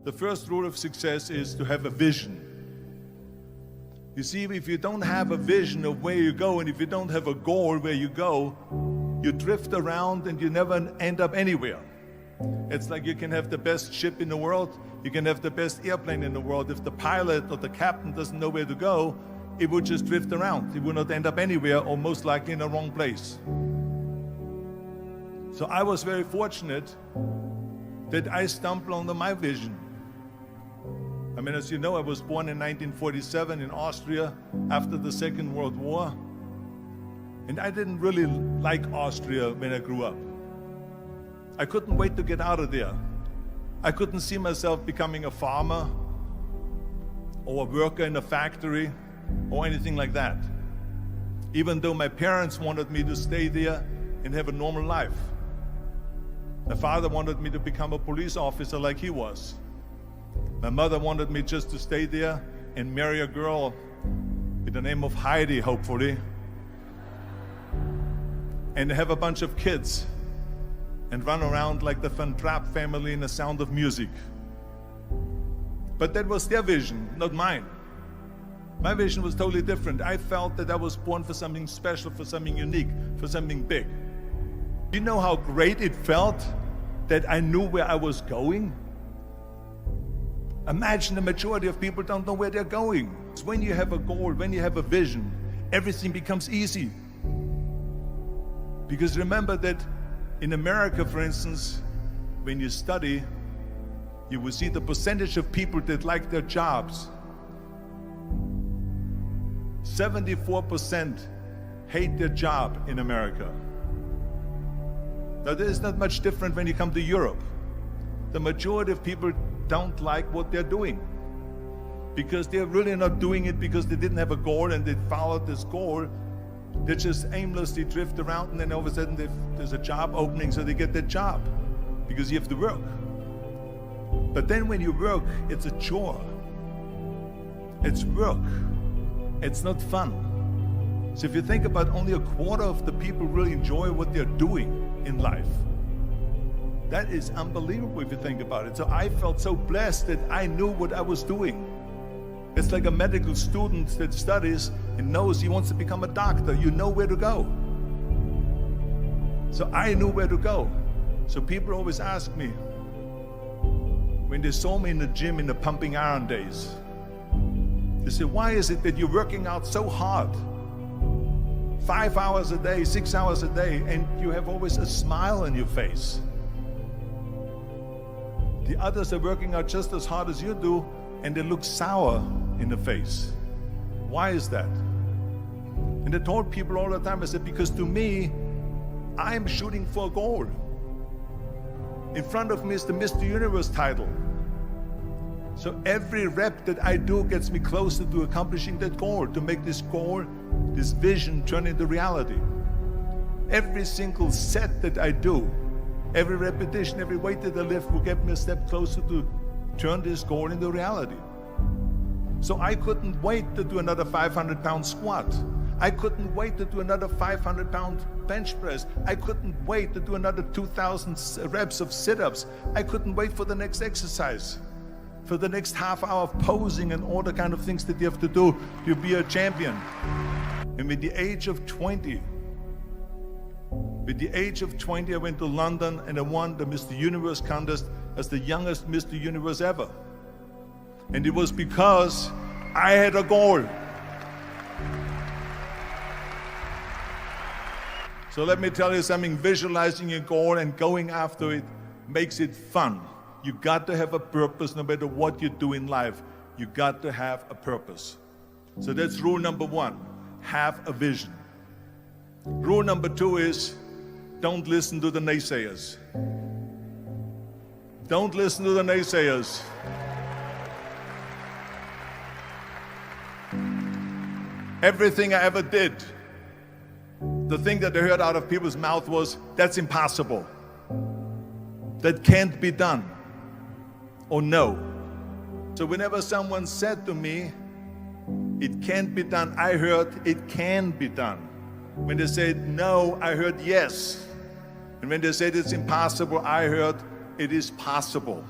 The first rule of success is to have a vision. You see, if you don't have a vision of where you go, and if you don't have a goal where you go, you drift around and you never end up anywhere. It's like you can have the best ship in the world, you can have the best airplane in the world. If the pilot or the captain doesn't know where to go, it would just drift around. It would not end up anywhere, or most likely in the wrong place. So I was very fortunate that I stumbled on my vision. I mean, as you know, I was born in 1947 in Austria after the Second World War. And I didn't really like Austria when I grew up. I couldn't wait to get out of there. I couldn't see myself becoming a farmer or a worker in a factory or anything like that, even though my parents wanted me to stay there and have a normal life. My father wanted me to become a police officer like he was. My mother wanted me just to stay there and marry a girl with the name of Heidi, hopefully, and have a bunch of kids and run around like the Van Trapp family in The Sound of Music. But that was their vision, not mine. My vision was totally different. I felt that I was born for something special, for something unique, for something big. You know how great it felt that I knew where I was going? Imagine the majority of people don't know where they're going. When you have a goal, when you have a vision, everything becomes easy. Because remember that in America, for instance, when you study, you will see the percentage of people that like their jobs. 74% hate their job in America. Now, there is not much different when you come to Europe. The majority of people don't like what they're doing because they're really not doing it because they didn't have a goal and they followed this goal. They just aimlessly drift around, and then all of a sudden there's a job opening, so they get that job because you have to work. But then when you work, it's a chore. It's work. It's not fun. So if you think about, only a quarter of the people really enjoy what they're doing in life. That is unbelievable if you think about it. So I felt so blessed that I knew what I was doing. It's like a medical student that studies and knows he wants to become a doctor. You know where to go. So I knew where to go. So people always ask me, when they saw me in the gym in the pumping iron days, they say, why is it that you're working out so hard? 5 hours a day, 6 hours a day, and you have always a smile on your face. The others are working out just as hard as you do, and they look sour in the face. Why is that? And I told people all the time, I said, because to me, I'm shooting for a goal. In front of me is the Mr. Universe title. So every rep that I do gets me closer to accomplishing that goal, to make this goal, this vision, turn into reality. Every single set that I do, every repetition, every weight that I lift will get me a step closer to turn this goal into reality. So I couldn't wait to do another 500-pound squat. I couldn't wait to do another 500-pound bench press. I couldn't wait to do another 2,000 reps of sit-ups. I couldn't wait for the next exercise, for the next half hour of posing and all the kind of things that you have to do to be a champion. And with the age of 20, I went to London and I won the Mr. Universe contest as the youngest Mr. Universe ever. And it was because I had a goal. So let me tell you something, visualizing a goal and going after it makes it fun. You got to have a purpose no matter what you do in life. You got to have a purpose. So that's rule number one, have a vision. Rule number two is, don't listen to the naysayers. Don't listen to the naysayers. Everything I ever did, the thing that I heard out of people's mouth was, that's impossible. That can't be done. Or no. So whenever someone said to me, it can't be done, I heard, it can be done. When they said no, I heard yes. And when they said it's impossible, I heard, it is possible.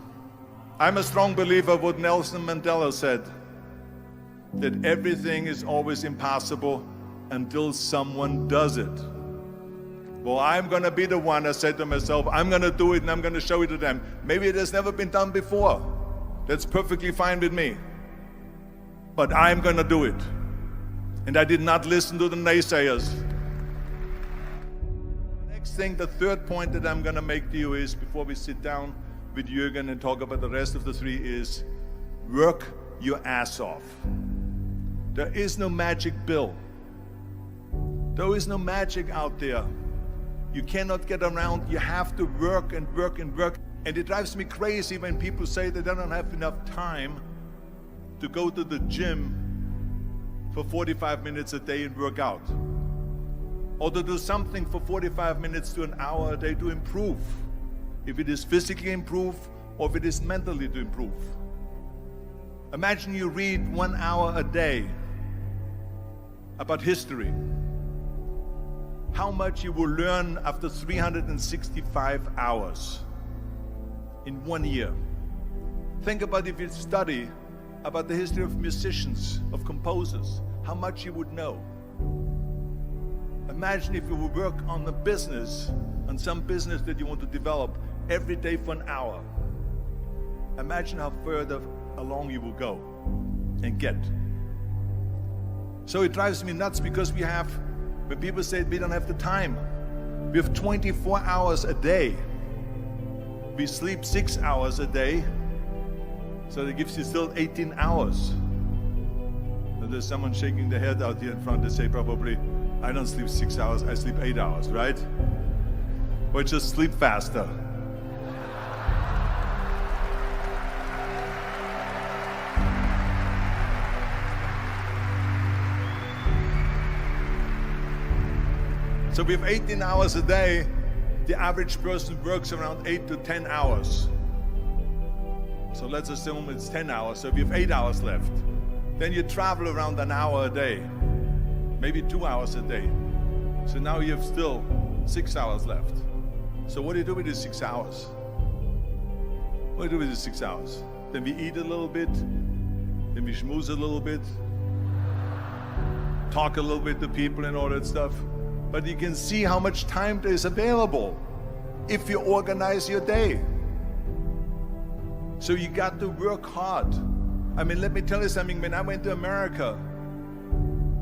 I'm a strong believer of what Nelson Mandela said, that everything is always impossible until someone does it. Well, I'm going to be the one, I said to myself, I'm going to do it and I'm going to show it to them. Maybe it has never been done before. That's perfectly fine with me. But I'm going to do it. And I did not listen to the naysayers. The next thing, the third point that I'm going to make to you is, before we sit down with Jürgen and talk about the rest of the three, is work your ass off. There is no magic pill. There is no magic out there. You cannot get around. You have to work and work and work. And it drives me crazy when people say they don't have enough time to go to the gym for 45 minutes a day and work out. Or to do something for 45 minutes to an hour a day to improve. If it is physically improve or if it is mentally to improve. Imagine you read 1 hour a day about history. How much you will learn after 365 hours in 1 year. Think about if you study about the history of musicians, of composers, how much you would know. Imagine if you would work on a business, on some business that you want to develop every day for an hour. Imagine how further along you will go and get. So it drives me nuts because when people say we don't have the time, we have 24 hours a day. We sleep 6 hours a day, so that gives you still 18 hours. And there's someone shaking their head out here in front. They say probably, I don't sleep 6 hours, I sleep 8 hours, right? Or just sleep faster. So we have 18 hours a day. The average person works around 8 to 10 hours. So let's assume it's 10 hours, so we have 8 hours left. Then you travel around an hour a day, maybe 2 hours a day. So now you have still 6 hours left. So what do you do with these 6 hours? What do you do with these 6 hours? Then we eat a little bit, then we schmooze a little bit, talk a little bit to people and all that stuff. But you can see how much time there is available if you organize your day. So you got to work hard. I mean, let me tell you something. When I went to America,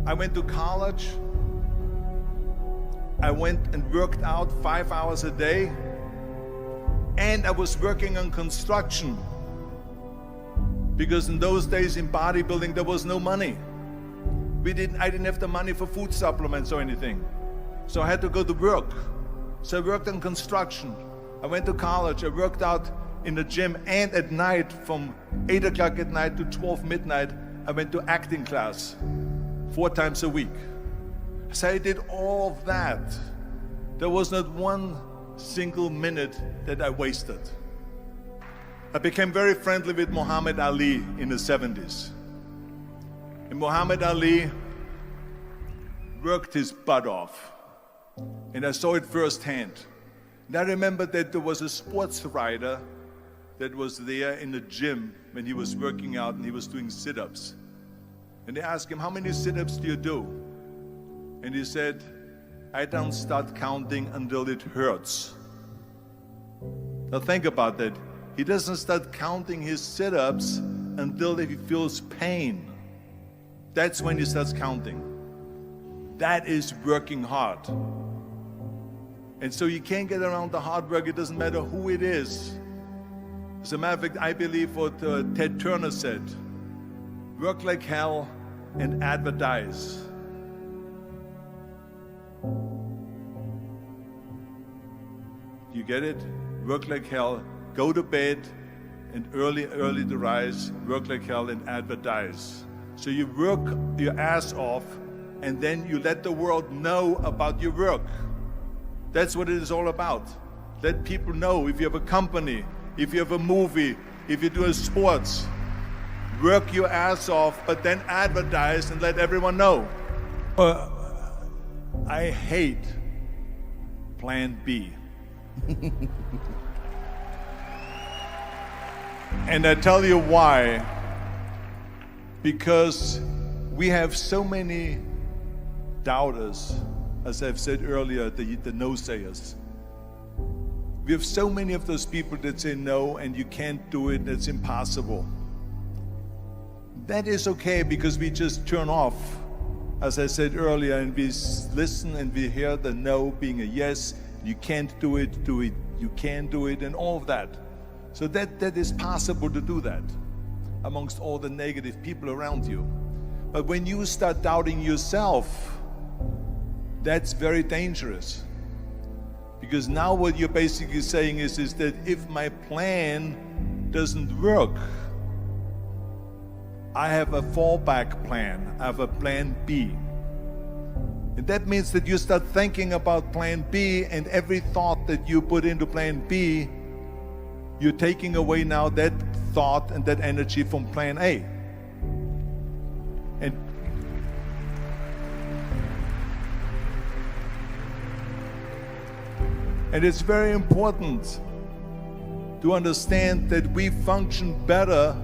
I went to college. I went and worked out 5 hours a day. And I was working on construction. Because in those days in bodybuilding, there was no money. I didn't have the money for food supplements or anything. So I had to go to work. So I worked on construction. I went to college. I worked out in the gym, and at night from 8 o'clock at night to 12 midnight, I went to acting class 4 times a week. So I did all of that. There was not one single minute that I wasted. I became very friendly with Muhammad Ali in the 70s. And Muhammad Ali worked his butt off. And I saw it firsthand. And I remember that there was a sports writer that was there in the gym when he was working out and he was doing sit-ups. And they asked him, how many sit-ups do you do? And he said, I don't start counting until it hurts. Now think about that. He doesn't start counting his sit-ups until he feels pain. That's when he starts counting. That is working hard. And so you can't get around the hard work. It doesn't matter who it is. As a matter of fact, I believe what Ted Turner said, work like hell and advertise. You get it? Work like hell, go to bed, and early to rise, work like hell and advertise. So you work your ass off, and then you let the world know about your work. That's what it is all about. Let people know. If you have a company, if you have a movie, if you do a sports, work your ass off, but then advertise and let everyone know. I hate Plan B. And I tell you why. Because we have so many doubters, as I've said earlier, the no-sayers. We have so many of those people that say no and you can't do it, it's impossible. That is okay because we just turn off, as I said earlier, and we listen and we hear the no being a yes. You can't do it, you can do it, and all of that. So that is possible to do that amongst all the negative people around you. But when you start doubting yourself, that's very dangerous. Because now what you're basically saying is that if my plan doesn't work, I have a fallback plan, I have a plan B. And that means that you start thinking about plan B, and every thought that you put into plan B, you're taking away now that thought and that energy from plan A. And it's very important to understand that we function better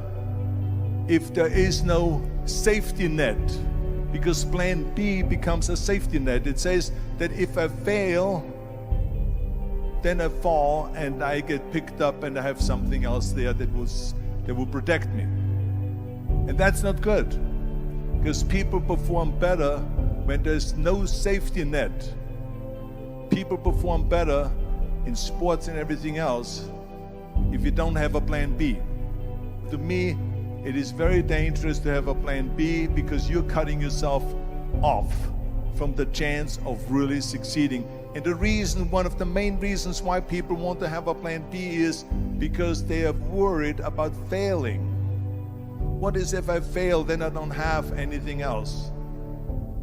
if there is no safety net, because plan B becomes a safety net. It says that if I fail, then I fall and I get picked up and I have something else there that will protect me. And that's not good, because people perform better when there's no safety net. People perform better in sports and everything else if you don't have a plan B. To me, it is very dangerous to have a plan B, because you're cutting yourself off from the chance of really succeeding. And the reason, one of the main reasons why people want to have a plan B is because they are worried about failing. What is if I fail, then I don't have anything else?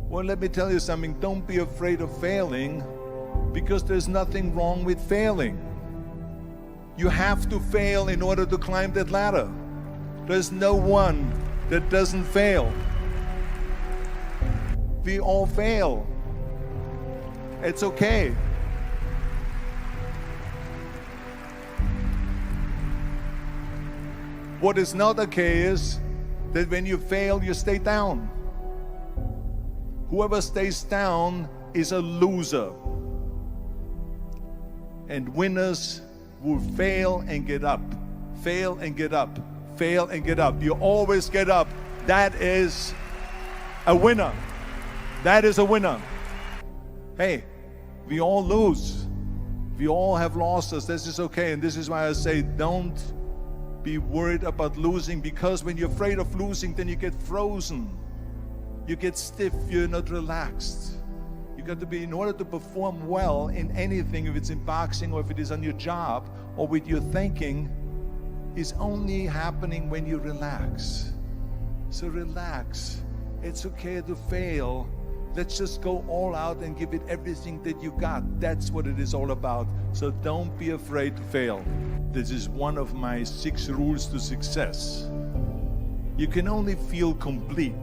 Well, let me tell you something. Don't be afraid of failing, because there's nothing wrong with failing. You have to fail in order to climb that ladder. There's no one that doesn't fail. We all fail. It's okay. What is not okay is that when you fail, you stay down. Whoever stays down is a loser. And winners will fail and get up, fail and get up, fail and get up. You always get up. That is a winner. That is a winner. Hey, we all lose. We all have losses. This is okay. And this is why I say don't be worried about losing, because when you're afraid of losing, then you get frozen. You get stiff. You're not relaxed. You got to be, in order to perform well in anything, if it's in boxing or if it is on your job or with your thinking, is only happening when you relax. So relax. It's okay to fail. Let's just go all out and give it everything that you got. That's what it is all about. So don't be afraid to fail. This is one of my 6 rules to success. You can only feel complete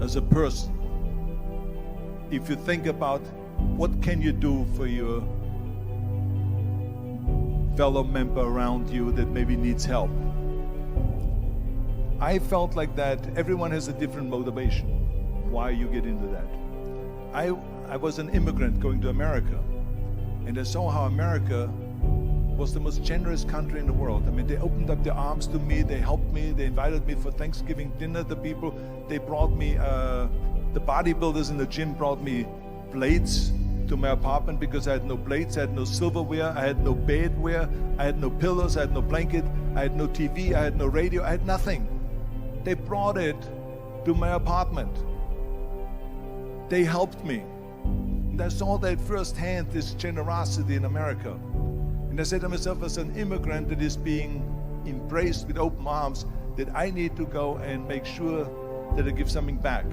as a person if you think about what can you do for your fellow member around you that maybe needs help. I felt like that everyone has a different motivation why you get into that. I was an immigrant going to America, and I saw how America was the most generous country in the world. I mean, they opened up their arms to me, they helped me, they invited me for Thanksgiving dinner. The people, they brought me, the bodybuilders in the gym brought me plates to my apartment because I had no plates, I had no silverware, I had no bedware, I had no pillows, I had no blanket, I had no TV, I had no radio, I had nothing. They brought it to my apartment. They helped me. And I saw that firsthand, this generosity in America. And I said to myself, as an immigrant that is being embraced with open arms, that I need to go and make sure that I give something back.